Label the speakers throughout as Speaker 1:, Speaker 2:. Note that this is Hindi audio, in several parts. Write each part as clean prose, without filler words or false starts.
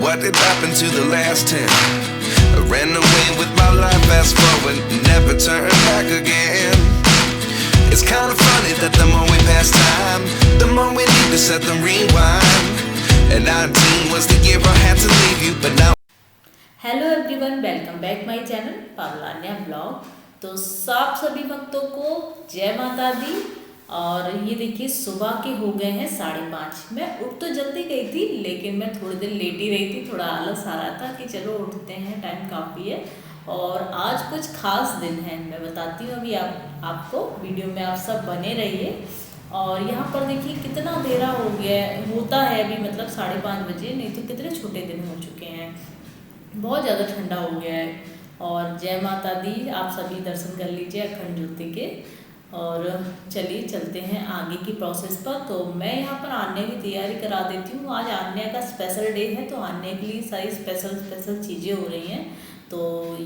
Speaker 1: What did happen to the last 10? I ran away with my life, fast forward, never turn back again. It's kind of funny that the more we pass time, the more we need to set the rewind. And 19 was the year I had to leave you, but now.
Speaker 2: Hello everyone, welcome back my channel पावलान्या ब्लॉग। तो सब सभी भक्तों को जय माता दी। और ये देखिए सुबह के हो गए हैं 5:30। मैं उठ तो जल्दी गई थी, लेकिन मैं थोड़ी देर लेट ही रही थी। थोड़ा आलस आ रहा था कि चलो उठते हैं, टाइम काफ़ी है। और आज कुछ खास दिन है, मैं बताती हूँ अभी आपको। वीडियो में आप सब बने रहिए। और यहाँ पर देखिए कितना अंधेरा हो गया होता है अभी, मतलब 5:30 बजे, नहीं तो कितने छोटे दिन हो चुके हैं। बहुत ज़्यादा ठंडा हो गया है। और जय माता दी, आप सभी दर्शन कर लीजिए अखंड ज्योति के। और चलिए चलते हैं आगे की प्रोसेस पर। तो मैं यहाँ पर आन्या की तैयारी करा देती हूँ। आज आन्या का स्पेशल डे है, तो आन्या के लिए सारी स्पेशल चीज़ें हो रही हैं। तो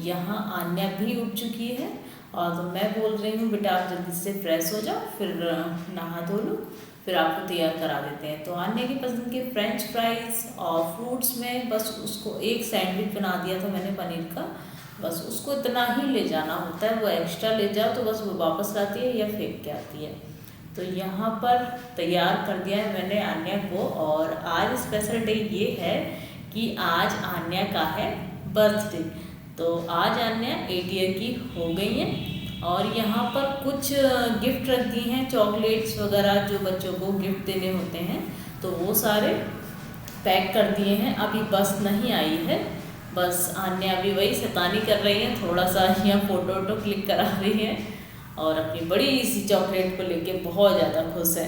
Speaker 2: यहाँ आन्या भी उठ चुकी है। और तो मैं बोल रही हूँ बेटा आप जल्दी से फ्रेश हो जाओ, फिर नहा धो लो, फिर आपको तैयार करा देते हैं। तो आन्या की पसंद के फ्रेंच फ्राइज़ और फ्रूट्स में बस उसको एक सैंडविच बना दिया था मैंने पनीर का। बस उसको इतना ही ले जाना होता है, वो एक्स्ट्रा ले जाओ तो बस वो वापस लाती है या फेंक के आती है। तो यहाँ पर तैयार कर दिया है मैंने आन्या को। और आज स्पेशल डे ये है कि आज आन्या का है बर्थडे। तो आज आन्या 8 ईयर की हो गई है। और यहाँ पर कुछ गिफ्ट रख दी हैं, चॉकलेट्स वगैरह जो बच्चों को गिफ्ट देने होते हैं, तो वो सारे पैक कर दिए हैं। अभी बस नहीं आई है, बस आन्या अभी वही शैतानी कर रही है, थोड़ा सा यहाँ फ़ोटो क्लिक करा रही है। और अपनी बड़ी सी चॉकलेट को लेके बहुत ज़्यादा खुश है।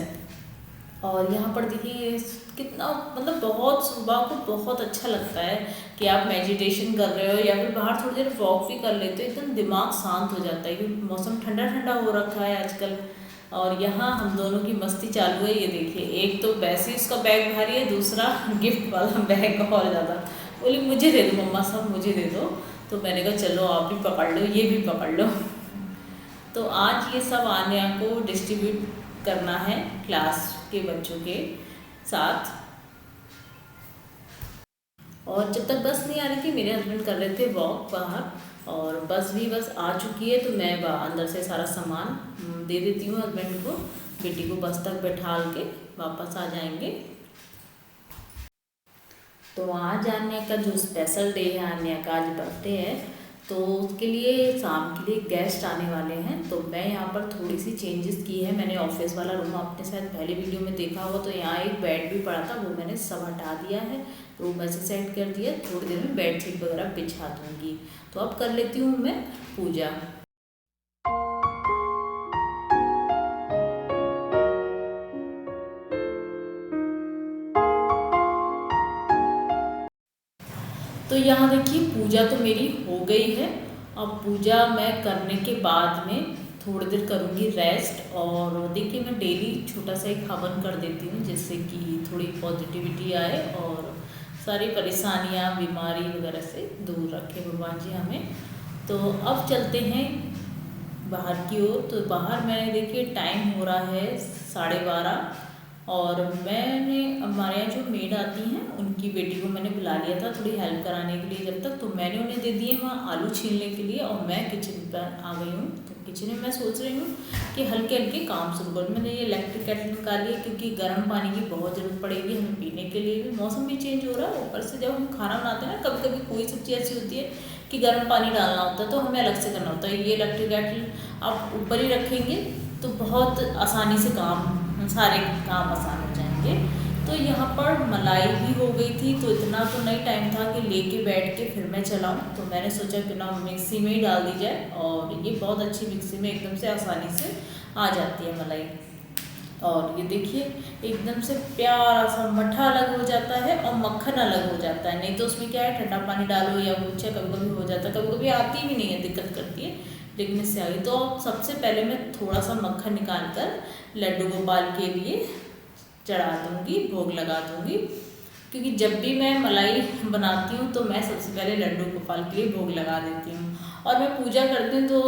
Speaker 2: और यहाँ पर देखिए कितना, मतलब बहुत सुबह को बहुत अच्छा लगता है कि आप मेडिटेशन कर रहे हो या फिर बाहर थोड़ी देर वॉक भी कर लेते हो, एकदम दिमाग शांत हो जाता है क्योंकि मौसम ठंडा ठंडा हो रखा है आजकल। और यहाँ हम दोनों की मस्ती चालू है। ये देखिए, एक तो वैसे ही उसका बैग भारी है, दूसरा गिफ्ट वाला बैग और ज़्यादा। बोली मुझे दे दो मम्मा, सब मुझे दे दो। तो मैंने कहा चलो आप भी पकड़ लो, ये भी पकड़ लो। तो आज ये सब आन्या को डिस्ट्रीब्यूट करना है क्लास के बच्चों के साथ। और जब तक बस नहीं आ रही थी, मेरे हस्बैंड कर रहे थे वॉक बाहर, और बस आ चुकी है। तो मैं अंदर से सारा सामान दे देती हूँ हस्बैंड को, बेटी को बस तक बैठाल के वापस आ जाएंगे। तो आज आन्या का जो स्पेशल डे है, आन्या का आज बर्थडे है, तो उसके लिए शाम के लिए गेस्ट आने वाले हैं। तो मैं यहाँ पर थोड़ी सी चेंजेस की है। मैंने ऑफिस वाला रूम आपने शायद पहले वीडियो में देखा होगा, तो यहाँ एक बेड भी पड़ा था, वो मैंने सब हटा दिया है, रूम ऐसे सेट कर दिया। थोड़ी देर में बेड शीट वगैरह बिछा दूँगी। तो अब कर लेती हूँ मैं पूजा। तो यहाँ देखिए पूजा तो मेरी हो गई है। अब पूजा मैं करने के बाद में थोड़ी देर करूँगी रेस्ट। और देखिए मैं डेली छोटा सा एक हवन कर देती हूँ, जिससे कि थोड़ी पॉजिटिविटी आए और सारी परेशानियाँ बीमारी वगैरह से दूर रखे भगवान जी हमें। तो अब चलते हैं बाहर की ओर। तो बाहर मैंने देखिए टाइम हो रहा है 12:30। और मैंने, हमारे यहाँ जो मेड आती हैं उनकी बेटी को मैंने बुला लिया था थोड़ी हेल्प कराने के लिए जब तक। तो मैंने उन्हें दे दिए वहाँ आलू छीलने के लिए, और मैं किचन पर आ गई हूँ। तो किचन में मैं सोच रही हूँ कि हल्के हल्के काम शुरू करूँ। मैंने ये इलेक्ट्रिक केटल निकाली है, क्योंकि गर्म पानी की बहुत ज़रूरत पड़ेगी हमें पीने के लिए भी। मौसम भी चेंज हो रहा है, ऊपर से जब हम खाना बनाते हैं ना, कभी कभी कोई सब्ज़ी ऐसी होती है कि गर्म पानी डालना होता है, तो हमें अलग से करना होता है। ये इलेक्ट्रिक केटल आप ऊपर ही रखेंगे तो बहुत आसानी से सारे काम आसान हो जाएंगे। तो यहाँ पर मलाई भी हो गई थी, तो इतना तो नहीं टाइम था कि लेके बैठ के फिर मैं चलाऊँ। तो मैंने सोचा कि ना मिक्सी में ही डाल दी जाए, और ये बहुत अच्छी मिक्सी में एकदम से आसानी से आ जाती है मलाई। और ये देखिए एकदम से प्यारा सा मट्ठा अलग हो जाता है और मक्खन अलग हो जाता है। नहीं तो उसमें क्या है, ठंडा पानी डालो या कुछ, कभी कभी हो जाता है, कभी कभी आती भी नहीं है, दिक्कत करती है, लेकिन इससे आई। तो सबसे पहले मैं थोड़ा सा मक्खन निकाल कर लड्डू गोपाल के लिए चढ़ा दूँगी, भोग लगा दूँगी। क्योंकि जब भी मैं मलाई बनाती हूँ तो मैं सबसे पहले लड्डू गोपाल के लिए भोग लगा देती हूँ। और मैं पूजा करती हूँ तो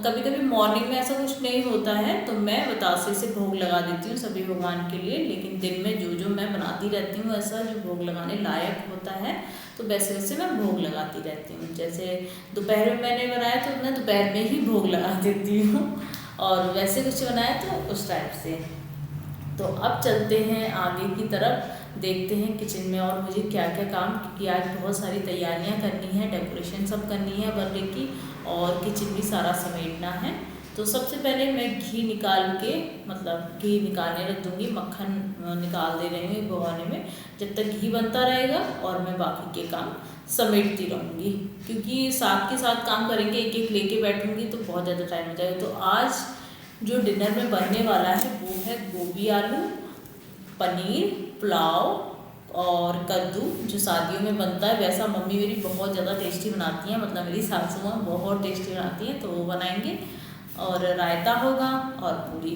Speaker 2: कभी कभी मॉर्निंग में ऐसा कुछ नहीं होता है तो मैं बतासे से भोग लगा देती हूँ सभी भगवान के लिए, लेकिन दिन में जो जो मैं बनाती रहती हूँ ऐसा जो भोग लगाने लायक होता है तो वैसे वैसे मैं भोग लगाती रहती हूँ। जैसे दोपहर में मैंने बनाया तो मैं दोपहर में ही भोग लगा देती हूँ, और वैसे कुछ बनाया तो उस टाइप से। तो अब चलते हैं आगे की तरफ, देखते हैं किचन में और मुझे क्या क्या काम, क्योंकि आज बहुत सारी तैयारियां करनी है, डेकोरेशन सब करनी है बर्थडे की, और किचन भी सारा समेटना है। तो सबसे पहले मैं घी निकाल के, मतलब घी निकालने रख दूँगी, मक्खन निकाल दे रही हूँ भगोने में, जब तक घी बनता रहेगा और मैं बाकी के काम समेटती रहूँगी, क्योंकि साथ के साथ काम करेंगे, एक एक लेके बैठूँगी तो बहुत ज़्यादा टाइम हो जाएगा। तो आज जो डिनर में बनने वाला है वो है गोभी आलू, पनीर, पुलाव और कद्दू, जो शादियों में बनता है। वैसा मम्मी मेरी बहुत ज़्यादा टेस्टी बनाती हैं, मतलब मेरी सासू माँ बहुत टेस्टी बनाती हैं, तो वो बनाएंगे। और रायता होगा और पूरी,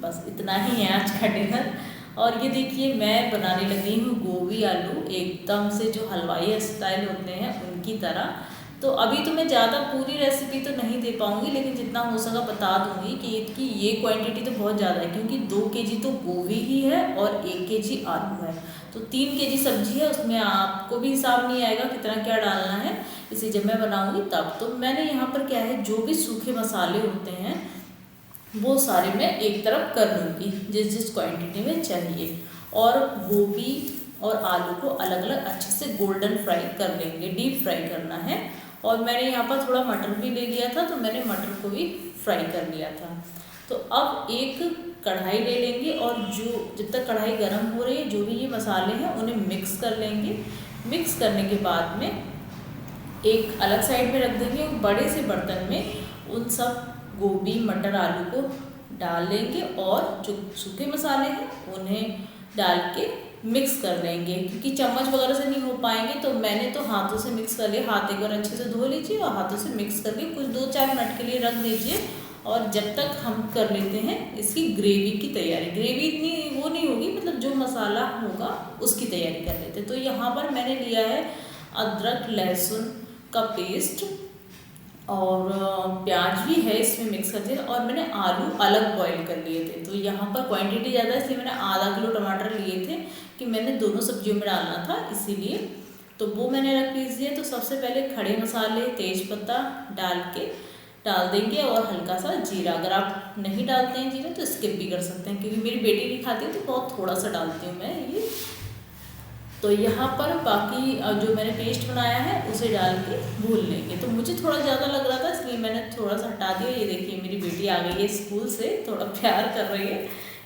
Speaker 2: बस इतना ही है आज का डिनर। और ये देखिए मैं बनाने लगी हूँ गोभी आलू, एकदम से जो हलवाई स्टाइल होते हैं उनकी तरह। तो अभी तो मैं ज़्यादा पूरी रेसिपी तो नहीं दे पाऊँगी, लेकिन जितना हो सका बता दूँगी कि इसकी ये क्वांटिटी तो बहुत ज़्यादा है, क्योंकि 2 केजी तो गोभी ही है और 1 केजी आलू है, तो 3 केजी सब्जी है, उसमें आपको भी हिसाब नहीं आएगा कितना क्या डालना है। इसे जब मैं बनाऊँगी तब तो मैंने यहाँ पर क्या है, जो भी सूखे मसाले होते हैं वो सारे मैं एक तरफ कर लूँगी जिस जिस क्वांटिटी में चाहिए, और गोभी और आलू को अलग अलग अच्छे से गोल्डन फ्राई कर लेंगे, डीप फ्राई करना है। और मैंने यहाँ पर थोड़ा मटर भी ले लिया था, तो मैंने मटर को भी फ्राई कर लिया था। तो अब एक कढ़ाई ले लेंगे और जो जब तक कढ़ाई गर्म हो रही है, जो भी ये मसाले हैं उन्हें मिक्स कर लेंगे। मिक्स करने के बाद में एक अलग साइड में रख देंगे, बड़े से बर्तन में उन सब गोभी मटर आलू को डाल लेंगे और जो सूखे मसाले हैं उन्हें डाल के मिक्स कर लेंगे, क्योंकि चम्मच वगैरह से नहीं हो पाएंगे तो मैंने तो हाथों से मिक्स कर लिया। हाथ एक बार अच्छे से धो लीजिए और हाथों से मिक्स करके कुछ 2-4 मिनट के लिए रख दीजिए, और जब तक हम कर लेते हैं इसकी ग्रेवी की तैयारी। ग्रेवी इतनी वो नहीं होगी, मतलब जो मसाला होगा उसकी तैयारी कर लेते। तो यहाँ पर मैंने लिया है अदरक लहसुन का पेस्ट और प्याज भी है इसमें मिक्स करके, और मैंने आलू अलग बॉईल कर लिए थे। तो यहाँ पर क्वांटिटी ज़्यादा है इसलिए मैंने आधा किलो टमाटर लिए थे कि मैंने दोनों सब्जियों में डालना था, इसीलिए तो वो मैंने रख पीस दिया। तो सबसे पहले खड़े मसाले तेज पत्ता डाल देंगे और हल्का सा जीरा। अगर आप नहीं डालते हैं जीरा तो स्किप भी कर सकते हैं, क्योंकि मेरी बेटी नहीं खाती है तो बहुत थोड़ा सा डालती हूँ मैं ये। तो यहाँ पर बाकी जो मैंने पेस्ट बनाया है उसे डाल के भून लेंगे। तो मुझे थोड़ा ज़्यादा लग रहा था इसलिए मैंने थोड़ा सा हटा दिया। ये देखिए मेरी बेटी आ गई है स्कूल से, थोड़ा प्यार कर रही है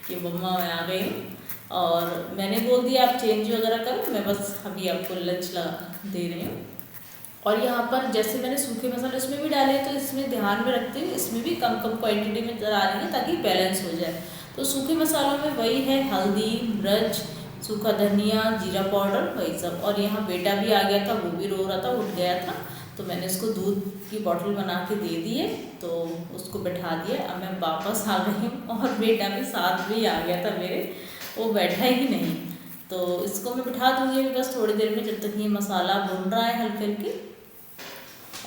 Speaker 2: कि मम्मा मैं आ गई हूँ, और मैंने बोल दिया आप चेंज वगैरह करो, मैं बस अभी आपको लंच दे रही हूँ। और यहाँ पर जैसे मैंने सूखे मसाले उसमें भी डाले तो इसमें ध्यान में रखते हुए इसमें भी कम कम क्वांटिटी में डालेंगे ताकि बैलेंस हो जाए। तो सूखे मसालों में वही है हल्दी, मिर्च, सूखा धनिया, जीरा पाउडर, वही सब। और यहाँ बेटा भी आ गया था, वो भी रो रहा था, उठ गया था, तो मैंने उसको दूध की बॉटल बना के दे दी है, तो उसको बैठा दिया। अब मैं वापस आ गई हूँ और बेटा भी साथ में ही आ गया था मेरे, वो बैठा ही नहीं। तो इसको मैं बिठा दूँगी बस थोड़ी देर में, जब तक ये मसाला भुन रहा है हल्के हल्के।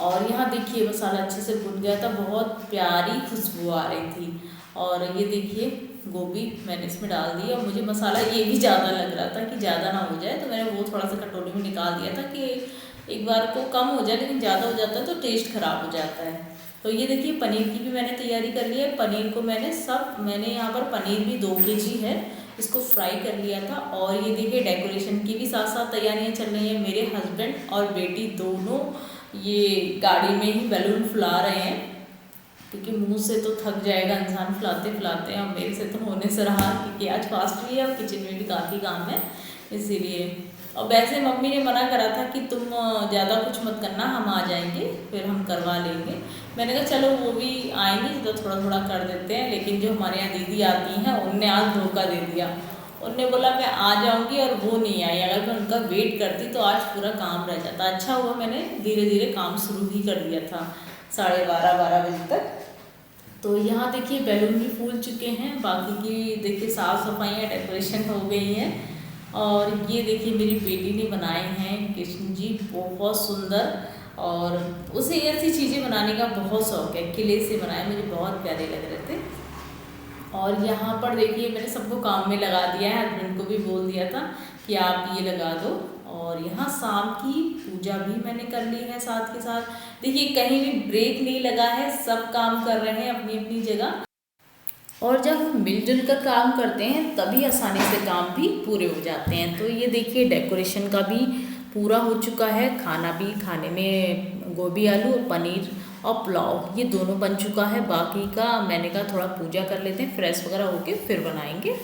Speaker 2: और यहाँ देखिए मसाला अच्छे से भुन गया था, बहुत प्यारी खुशबू आ रही थी। और ये देखिए गोभी मैंने इसमें डाल दी, और मुझे मसाला ये भी ज़्यादा लग रहा था कि ज़्यादा ना हो जाए, तो मैंने वो थोड़ा सा कटोरी में निकाल दिया था कि एक बार को कम हो जाए, लेकिन ज़्यादा हो जाता है तो टेस्ट ख़राब हो जाता है। तो ये देखिए पनीर की भी मैंने तैयारी कर ली है। पनीर को मैंने यहाँ पर पनीर भी 2 केजी है, इसको फ्राई कर लिया था। और ये देखिए डेकोरेशन की भी साथ साथ तैयारियाँ चल रही हैं। मेरे हस्बैंड और बेटी दोनों ये गाड़ी में ही बैलून फुला रहे हैं, क्योंकि मुंह से तो थक जाएगा इंसान फुलाते फुलाते, और मेरे से तो होने से रहा, क्योंकि आज फास्ट भी है और किचन में भी काफ़ी काम है इसीलिए। और वैसे मम्मी ने मना करा था कि तुम ज़्यादा कुछ मत करना, हम आ जाएंगे फिर हम करवा लेंगे। मैंने कहा चलो वो भी आएंगे तो थोड़ा थोड़ा कर देते हैं। लेकिन जो हमारे यहाँ दीदी आती हैं उनने आज धोखा दे दिया, उनने बोला मैं आ जाऊंगी और वो नहीं आई। अगर मैं उनका वेट करती तो आज पूरा काम रह जाता। अच्छा हुआ मैंने धीरे धीरे काम शुरू ही कर दिया था 12:30 बजे तक। तो यहाँ देखिए बैलून भी फूल चुके हैं, बाकी की देखिए साफ़ सफाइयाँ डेकोरेशन हो गई हैं। और ये देखिए मेरी बेटी ने बनाए हैं कृष्ण जी, बहुत सुंदर। और उसे ऐसी चीज़ें बनाने का बहुत शौक है, किले से बनाए, मुझे बहुत प्यारे लग रहे थे। और यहाँ पर देखिए मैंने सबको काम में लगा दिया है, हस्बैंड को भी बोल दिया था कि आप ये लगा दो। और यहाँ शाम की पूजा भी मैंने कर ली है साथ के साथ। देखिए कहीं भी ब्रेक नहीं लगा है, सब काम कर रहे हैं अपनी अपनी जगह। और जब हम मिलजुल कर काम करते हैं तभी आसानी से काम भी पूरे हो जाते हैं। तो ये देखिए डेकोरेशन का भी पूरा हो चुका है, खाना भी, खाने में गोभी आलू और पनीर और पुलाव ये दोनों बन चुका है। बाकी का मैंने कहा थोड़ा पूजा कर लेते हैं, फ्रेश वगैरह होके फिर बनाएंगे।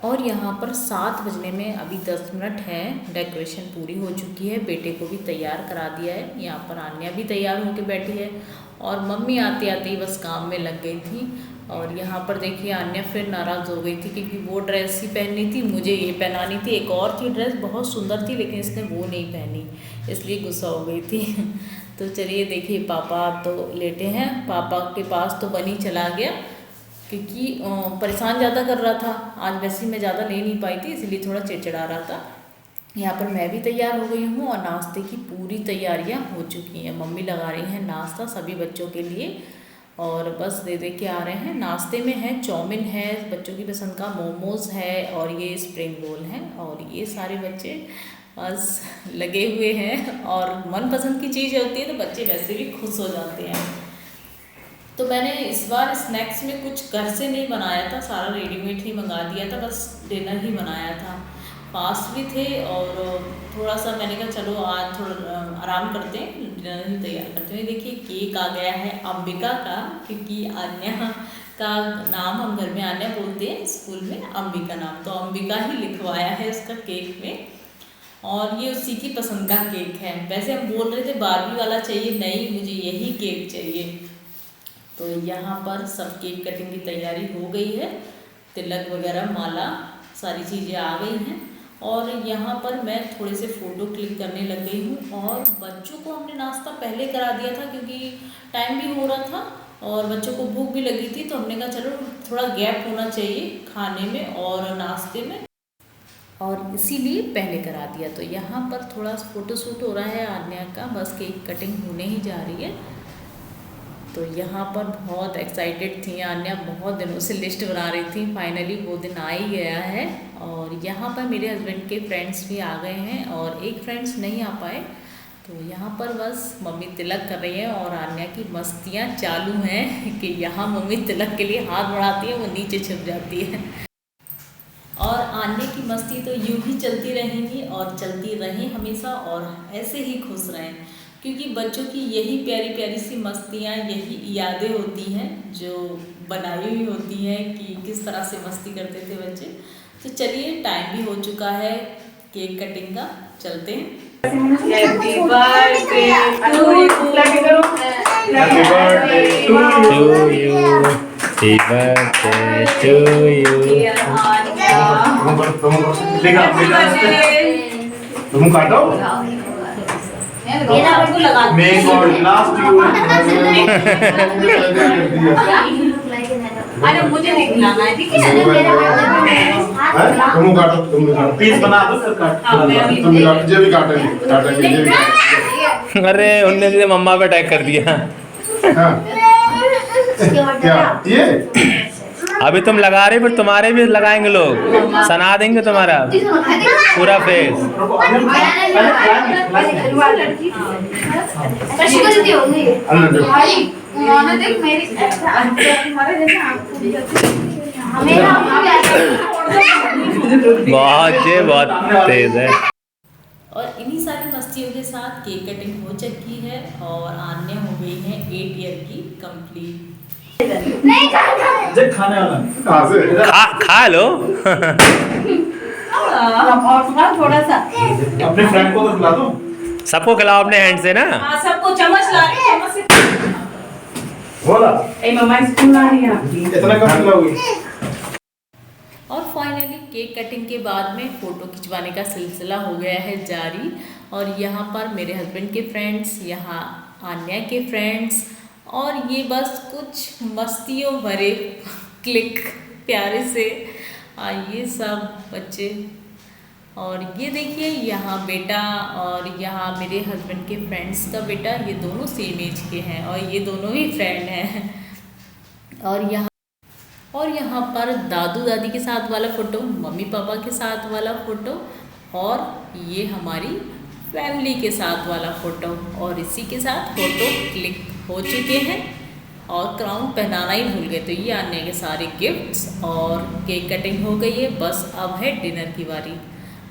Speaker 2: और यहाँ पर 7 बजने में अभी 10 मिनट है, डेकोरेशन पूरी हो चुकी है, बेटे को भी तैयार करा दिया है। यहाँ पर आन्या भी तैयार होके बैठी है और मम्मी आते आते ही बस काम में लग गई थी। और यहाँ पर देखिए आन्या फिर नाराज़ हो गई थी क्योंकि वो ड्रेस ही पहननी थी, मुझे ये पहनानी थी। एक और थी ड्रेस बहुत सुंदर थी लेकिन इसने वो नहीं पहनी, इसलिए गुस्सा हो गई थी। तो चलिए देखिए पापा तो लेटे हैं, पापा के पास तो बनी चला गया क्योंकि परेशान ज़्यादा कर रहा था। आज वैसे मैं ज़्यादा ले नहीं पाई थी इसलिए थोड़ा चिड़चिड़ा रहा था। यहाँ पर मैं भी तैयार हो गई हूँ और नाश्ते की पूरी तैयारियाँ हो चुकी हैं। मम्मी लगा रही हैं नाश्ता सभी बच्चों के लिए और बस दे के आ रहे हैं। नाश्ते में है चाउमीन है बच्चों की पसंद का, मोमोज़ है और ये स्प्रिंग रोल है। और ये सारे बच्चे बस लगे हुए हैं और मनपसंद की चीज़ होती है तो बच्चे वैसे भी खुश हो जाते हैं। तो मैंने इस बार स्नैक्स में कुछ घर से नहीं बनाया था, सारा रेडीमेड ही मंगा दिया था, बस डिनर ही बनाया था। फास्ट भी थे और थोड़ा सा मैंने कहा चलो आज थोड़ा आराम करते हैं, डिनर ही तैयार करते हैं। देखिए केक आ गया है अंबिका का, क्योंकि आन्या का नाम हम घर में आन्या बोलते हैं, स्कूल में अंबिका नाम, तो अंबिका ही लिखवाया है उसका केक में। और ये उसी की पसंद का केक है। वैसे हम बोल रहे थे बारबी वाला चाहिए, नहीं मुझे यही केक चाहिए। तो यहाँ पर सब केक कटिंग की तैयारी हो गई है, तिलक वगैरह माला सारी चीज़ें आ गई हैं। और यहाँ पर मैं थोड़े से फ़ोटो क्लिक करने लग गई हूँ। और बच्चों को हमने नाश्ता पहले करा दिया था क्योंकि टाइम भी हो रहा था और बच्चों को भूख भी लगी थी, तो हमने कहा चलो थोड़ा गैप होना चाहिए खाने में और नाश्ते में, और इसीलिए पहले करा दिया। तो यहाँ पर थोड़ा फ़ोटो शूट हो रहा है आन्या का, बस केक कटिंग होने ही जा रही है। तो यहाँ पर बहुत एक्साइटेड थी आन्या, बहुत दिनों से लिस्ट बना रही थी, फाइनली वो दिन आ ही गया है। और यहाँ पर मेरे हस्बैंड के फ्रेंड्स भी आ गए हैं और एक फ्रेंड्स नहीं आ पाए। तो यहाँ पर बस मम्मी तिलक कर रही है और आन्या की मस्तियाँ चालू हैं कि यहाँ मम्मी तिलक के लिए हाथ बढ़ाती है, वो नीचे छिप जाती है। और आन्या की मस्ती तो यूँ ही चलती रहेंगी और चलती रहें हमेशा, और ऐसे ही खुश रहें, क्योंकि बच्चों की यही प्यारी प्यारी सी मस्तियाँ, यही यादें होती हैं जो बनाई हुई होती हैं कि किस तरह से मस्ती करते थे बच्चे। तो चलिए टाइम भी हो चुका है केक कटिंग का, चलते हैं। Happy birthday to you, happy birthday to you, happy birthday to you.
Speaker 3: तुम काटो
Speaker 2: मेरा आपको लगा
Speaker 3: मैं गॉड लास्ट यू
Speaker 2: अरे मुझे नहीं खिलाना है, ठीक है?
Speaker 3: तुम काटो पीस बना दो फिर काट तुम काटो, जे भी काटेंगे जे भी काटेंगे।
Speaker 4: अरे उनने सीधे मम्मा पे अटैक कर दिया।
Speaker 3: हाँ क्या ये
Speaker 4: अभी तुम लगा रहे फिर तुम्हारे भी लगाएंगे लोग, सना देंगे तुम्हारा पूरा फेस। बहुत तेज है।
Speaker 2: और इन्हीं सारी मस्तियों के साथ केक कटिंग हो चुकी है और आन्या हो गई है 8 ईयर की कंप्लीट।
Speaker 3: खाने वाला
Speaker 4: खा लो
Speaker 2: थोड़ा सा
Speaker 3: अपने फ्रेंड को तो खिला दो,
Speaker 4: सबको खिलाओ अपने हैंड से ना।
Speaker 2: सबको चम्मच ला रही, चम्मच से
Speaker 3: बोला
Speaker 2: ए मम्मा स्कूल आ रही है,
Speaker 3: इतना कम खिलाओगी।
Speaker 2: और फाइनली केक कटिंग के बाद में फ़ोटो खिंचवाने का सिलसिला हो गया है जारी। और यहाँ पर मेरे हस्बैंड के फ्रेंड्स, यहाँ आन्या के फ्रेंड्स, और ये बस कुछ मस्तियों भरे क्लिक प्यारे से ये सब बच्चे और ये देखिए यहाँ बेटा और यहाँ मेरे हस्बैंड के फ्रेंड्स का बेटा, ये दोनों सेम एज के हैं और ये दोनों ही फ्रेंड हैं। और यहाँ पर दादू दादी के साथ वाला फ़ोटो, मम्मी पापा के साथ वाला फ़ोटो और ये हमारी फैमिली के साथ वाला फ़ोटो। और इसी के साथ फ़ोटो क्लिक हो चुके हैं और क्राउन पहनाना ही भूल गए। तो ये आने के सारे गिफ्ट्स और केक कटिंग हो गई है, बस अब है डिनर की बारी।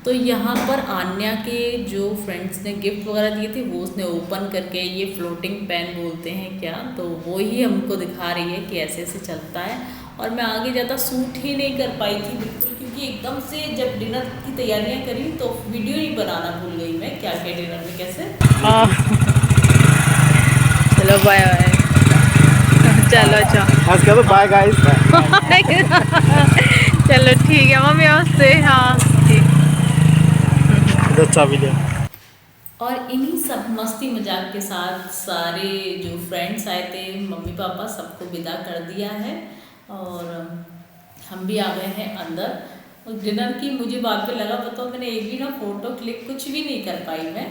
Speaker 2: तो यहाँ पर आन्या के जो फ्रेंड्स ने गिफ्ट वगैरह दिए थे वो उसने ओपन करके, ये फ्लोटिंग पेन बोलते हैं क्या, तो वो ही हमको दिखा रही है कि ऐसे ऐसे चलता है। और मैं आगे ज़्यादा शूट ही नहीं कर पाई थी बिल्कुल, क्योंकि एकदम से जब डिनर की तैयारियाँ करी तो वीडियो ही बनाना भूल गई मैं, क्या क्या डिनर में कैसे।
Speaker 5: चलो बाय बाय। चलो अच्छा
Speaker 3: आज कह दो बाय गाइस।
Speaker 5: चलो ठीक है मम्मी, नमस्ते। हाँ ठीक।
Speaker 3: अच्छा वीडियो।
Speaker 2: और इन्हीं सब मस्ती मजाक के साथ सारे जो फ्रेंड्स आए थे, मम्मी पापा, सबको विदा कर दिया है और हम भी आ गए हैं अंदर। और डिनर की मुझे बाद में लगा, बताओ मैंने एक भी ना फ़ोटो क्लिक कुछ भी नहीं कर पाई मैं।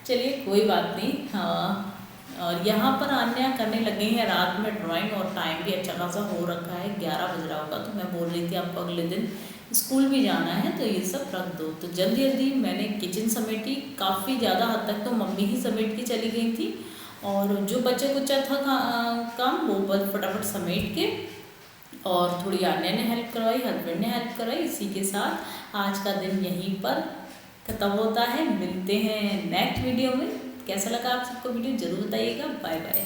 Speaker 2: चलिए कोई बात नहीं। हाँ, और यहाँ पर आन्या करने लगे हैं रात में ड्राइंग और टाइम भी अच्छा खासा हो रखा है, 11 बज रहा होगा। तो मैं बोल रही थी आपको अगले दिन स्कूल भी जाना है तो ये सब रख दो। तो जल्दी जल्दी मैंने किचन समेटी, काफ़ी ज़्यादा हद तक तो मम्मी ही समेट के चली गई थी और जो बचा कुचा था काम वो बस फटाफट समेट के, और थोड़ी आन्या ने हेल्प करवाई, हस्बैंड ने हेल्प करवाई। इसी के साथ आज का दिन यहीं पर खत्म होता है। मिलते हैं नेक्स्ट वीडियो में। कैसा लगा आप सबको वीडियो ज़रूर बताइएगा। Bye bye.